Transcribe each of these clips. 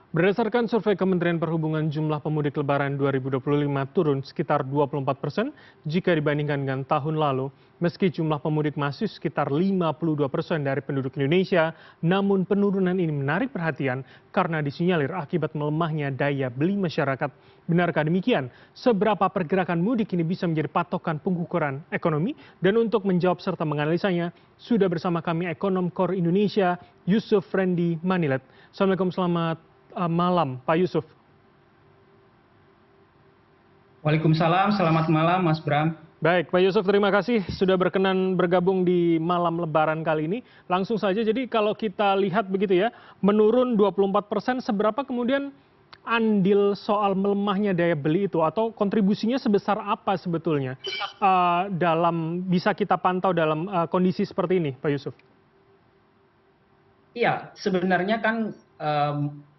Berdasarkan survei Kementerian Perhubungan, jumlah pemudik Lebaran 2025 turun sekitar 24% jika dibandingkan dengan tahun lalu. Meski jumlah pemudik masih sekitar 52% dari penduduk Indonesia, namun penurunan ini menarik perhatian karena disinyalir akibat melemahnya daya beli masyarakat. Benarkah demikian? Seberapa pergerakan mudik ini bisa menjadi patokan pengukuran ekonomi? Dan untuk menjawab serta menganalisanya, sudah bersama kami ekonom KOR Indonesia, Yusuf Rendy Manilet. Assalamualaikum, selamat malam, Pak Yusuf. Waalaikumsalam, selamat malam Mas Bram. Baik, Pak Yusuf, terima kasih sudah berkenan bergabung di malam Lebaran kali ini. Langsung saja, jadi kalau kita lihat begitu ya, menurun 24%, seberapa kemudian andil soal melemahnya daya beli itu atau kontribusinya sebesar apa sebetulnya dalam bisa kita pantau dalam kondisi seperti ini, Pak Yusuf? Iya, sebenarnya kan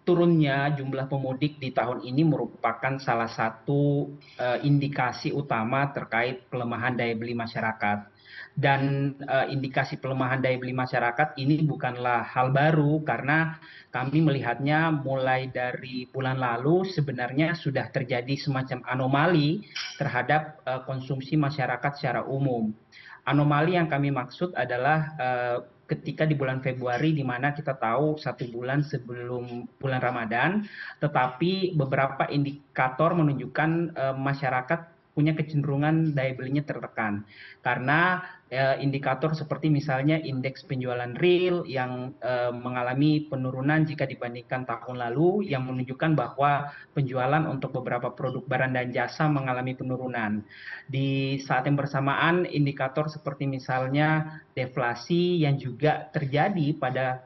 turunnya jumlah pemudik di tahun ini merupakan salah satu indikasi utama terkait pelemahan daya beli masyarakat. Dan indikasi pelemahan daya beli masyarakat ini bukanlah hal baru karena kami melihatnya mulai dari bulan lalu sebenarnya sudah terjadi semacam anomali terhadap konsumsi masyarakat secara umum. Anomali yang kami maksud adalah ketika di bulan Februari, di mana kita tahu 1 bulan sebelum bulan Ramadan, tetapi beberapa indikator menunjukkan masyarakat punya kecenderungan daya belinya tertekan. Karena indikator seperti misalnya indeks penjualan real yang mengalami penurunan jika dibandingkan tahun lalu, yang menunjukkan bahwa penjualan untuk beberapa produk barang dan jasa mengalami penurunan. Di saat yang bersamaan, indikator seperti misalnya deflasi yang juga terjadi pada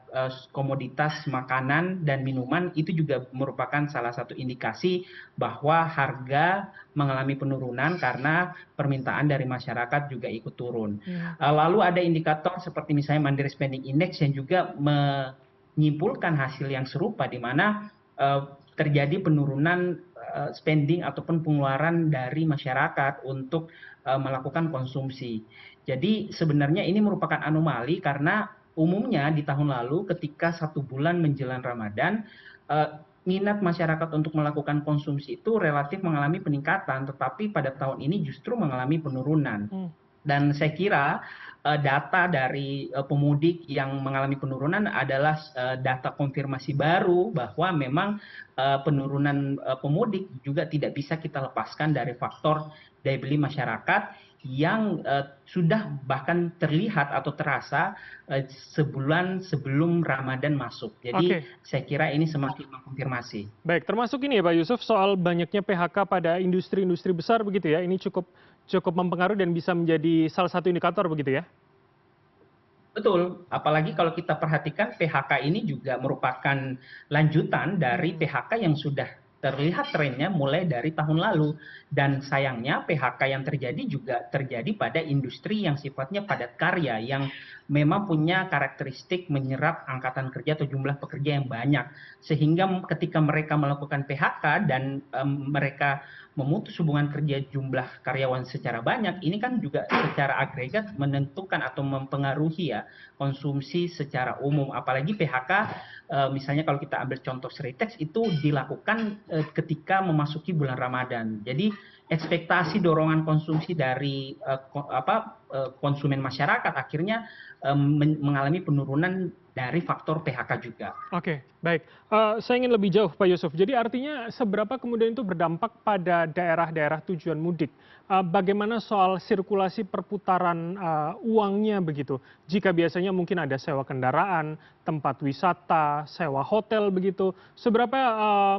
komoditas makanan dan minuman itu juga merupakan salah satu indikasi bahwa harga mengalami penurunan karena permintaan dari masyarakat juga ikut turun. Lalu ada indikator seperti misalnya Mandiri Spending Index yang juga menyimpulkan hasil yang serupa di mana terjadi penurunan spending ataupun pengeluaran dari masyarakat untuk melakukan konsumsi. Jadi sebenarnya ini merupakan anomali karena umumnya di tahun lalu ketika 1 bulan menjelang Ramadan, minat masyarakat untuk melakukan konsumsi itu relatif mengalami peningkatan, tetapi pada tahun ini justru mengalami penurunan. Dan saya kira data dari pemudik yang mengalami penurunan adalah data konfirmasi baru bahwa memang penurunan pemudik juga tidak bisa kita lepaskan dari faktor daya beli masyarakat yang sudah bahkan terlihat atau terasa sebulan sebelum Ramadan masuk. Jadi saya kira ini semakin mengkonfirmasi. Baik, termasuk ini ya Pak Yusuf, soal banyaknya PHK pada industri-industri besar begitu ya, ini cukup mempengaruhi dan bisa menjadi salah satu indikator begitu ya? Betul, apalagi kalau kita perhatikan PHK ini juga merupakan lanjutan dari PHK yang sudah terlihat trennya mulai dari tahun lalu. Dan sayangnya PHK yang terjadi juga terjadi pada industri yang sifatnya padat karya, yang memang punya karakteristik menyerap angkatan kerja atau jumlah pekerja yang banyak. Sehingga ketika mereka melakukan PHK dan mereka memutus hubungan kerja jumlah karyawan secara banyak, ini kan juga secara agregat menentukan atau mempengaruhi ya konsumsi secara umum. Apalagi PHK misalnya kalau kita ambil contoh Sritex itu dilakukan ketika memasuki bulan Ramadan. Jadi ekspektasi dorongan konsumsi dari konsumen masyarakat akhirnya mengalami penurunan dari faktor PHK juga. Oke, baik. Saya ingin lebih jauh Pak Yusuf. Jadi artinya seberapa kemudian itu berdampak pada daerah-daerah tujuan mudik? Bagaimana soal sirkulasi perputaran uangnya begitu? Jika biasanya mungkin ada sewa kendaraan, tempat wisata, sewa hotel begitu, seberapa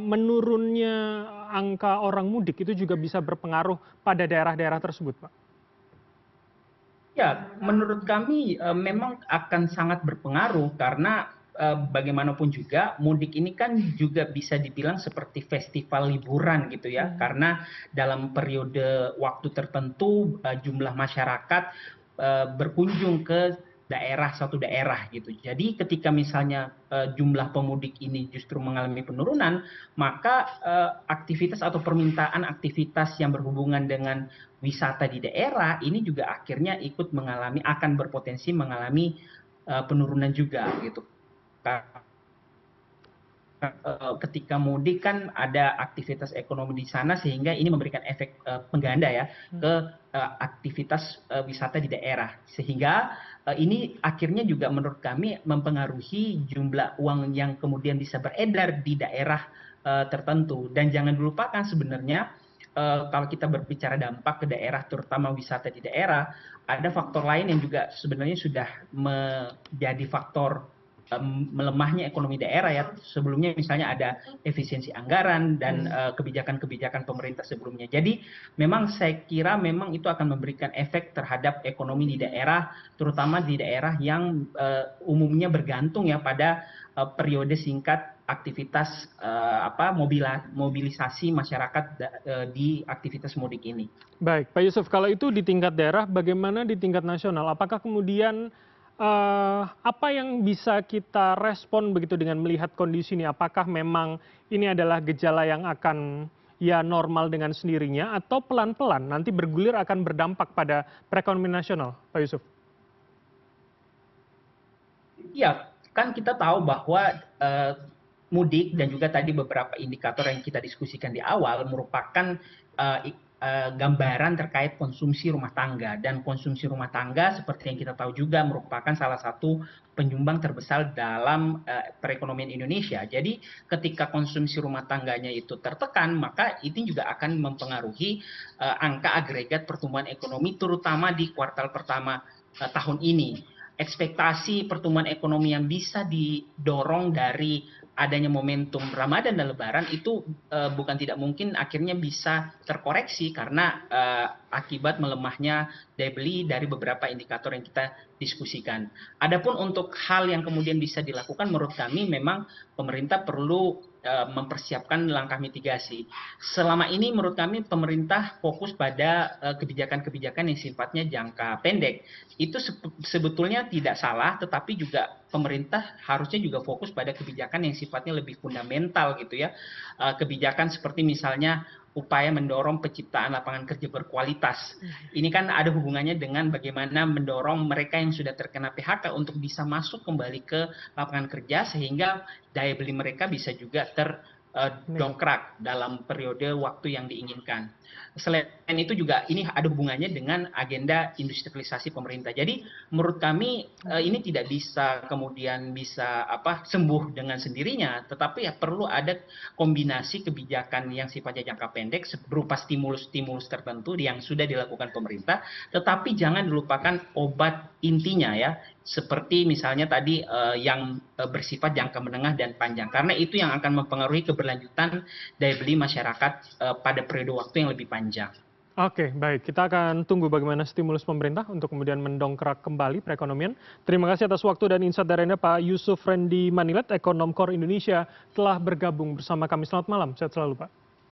menurunnya angka orang mudik itu juga bisa berpengaruh pada daerah-daerah tersebut, Pak? Ya, menurut kami memang akan sangat berpengaruh karena bagaimanapun juga mudik ini kan juga bisa dibilang seperti festival liburan gitu ya. Karena dalam periode waktu tertentu jumlah masyarakat berkunjung ke satu daerah gitu. Jadi ketika misalnya jumlah pemudik ini justru mengalami penurunan, maka aktivitas atau permintaan aktivitas yang berhubungan dengan wisata di daerah ini juga akhirnya akan berpotensi mengalami penurunan juga gitu. ketika mudik kan ada aktivitas ekonomi di sana sehingga ini memberikan efek pengganda ya ke aktivitas wisata di daerah. Sehingga ini akhirnya juga menurut kami mempengaruhi jumlah uang yang kemudian bisa beredar di daerah tertentu. Dan jangan dilupakan sebenarnya kalau kita berbicara dampak ke daerah, terutama wisata di daerah, ada faktor lain yang juga sebenarnya sudah menjadi faktor melemahnya ekonomi daerah ya. Sebelumnya misalnya ada efisiensi anggaran dan kebijakan-kebijakan pemerintah sebelumnya. Jadi memang saya kira memang itu akan memberikan efek terhadap ekonomi di daerah, terutama di daerah yang umumnya bergantung ya pada periode singkat aktivitas mobilisasi masyarakat di aktivitas mudik ini. Baik, Pak Yusuf, kalau itu di tingkat daerah, bagaimana di tingkat nasional? Apakah kemudian apa yang bisa kita respon begitu dengan melihat kondisi ini? Apakah memang ini adalah gejala yang akan ya normal dengan sendirinya atau pelan-pelan nanti bergulir akan berdampak pada perekonomian nasional, Pak Yusuf? Iya, kan kita tahu bahwa mudik dan juga tadi beberapa indikator yang kita diskusikan di awal merupakan gambaran terkait konsumsi rumah tangga, dan konsumsi rumah tangga seperti yang kita tahu juga merupakan salah satu penyumbang terbesar dalam perekonomian Indonesia. Jadi ketika konsumsi rumah tangganya itu tertekan, maka ini juga akan mempengaruhi angka agregat pertumbuhan ekonomi terutama di kuartal pertama tahun ini. Ekspektasi pertumbuhan ekonomi yang bisa didorong dari adanya momentum Ramadan dan Lebaran itu bukan tidak mungkin akhirnya bisa terkoreksi karena akibat melemahnya daya beli dari beberapa indikator yang kita diskusikan. Adapun untuk hal yang kemudian bisa dilakukan, menurut kami memang pemerintah perlu mempersiapkan langkah mitigasi. Selama ini menurut kami pemerintah fokus pada kebijakan-kebijakan yang sifatnya jangka pendek. Itu sebetulnya tidak salah, tetapi juga pemerintah harusnya juga fokus pada kebijakan yang sifatnya lebih fundamental gitu ya. Kebijakan seperti misalnya upaya mendorong penciptaan lapangan kerja berkualitas. Ini kan ada hubungannya dengan bagaimana mendorong mereka yang sudah terkena PHK untuk bisa masuk kembali ke lapangan kerja sehingga daya beli mereka bisa juga terdongkrak dalam periode waktu yang diinginkan. Selain itu juga ini ada hubungannya dengan agenda industrialisasi pemerintah. Jadi menurut kami ini tidak bisa kemudian bisa sembuh dengan sendirinya, tetapi ya perlu ada kombinasi kebijakan yang sifatnya jangka pendek berupa stimulus-stimulus tertentu yang sudah dilakukan pemerintah, tetapi jangan dilupakan obat intinya ya, seperti misalnya tadi yang bersifat jangka menengah dan panjang, karena itu yang akan mempengaruhi keberlanjutan daya beli masyarakat pada periode waktu yang lebih panjang. Oke, baik. Kita akan tunggu bagaimana stimulus pemerintah untuk kemudian mendongkrak kembali perekonomian. Terima kasih atas waktu dan insight dari Anda, Pak Yusuf Rendy Manilat, Ekonom Core Indonesia, telah bergabung bersama kami. Selamat malam, sehat selalu, Pak.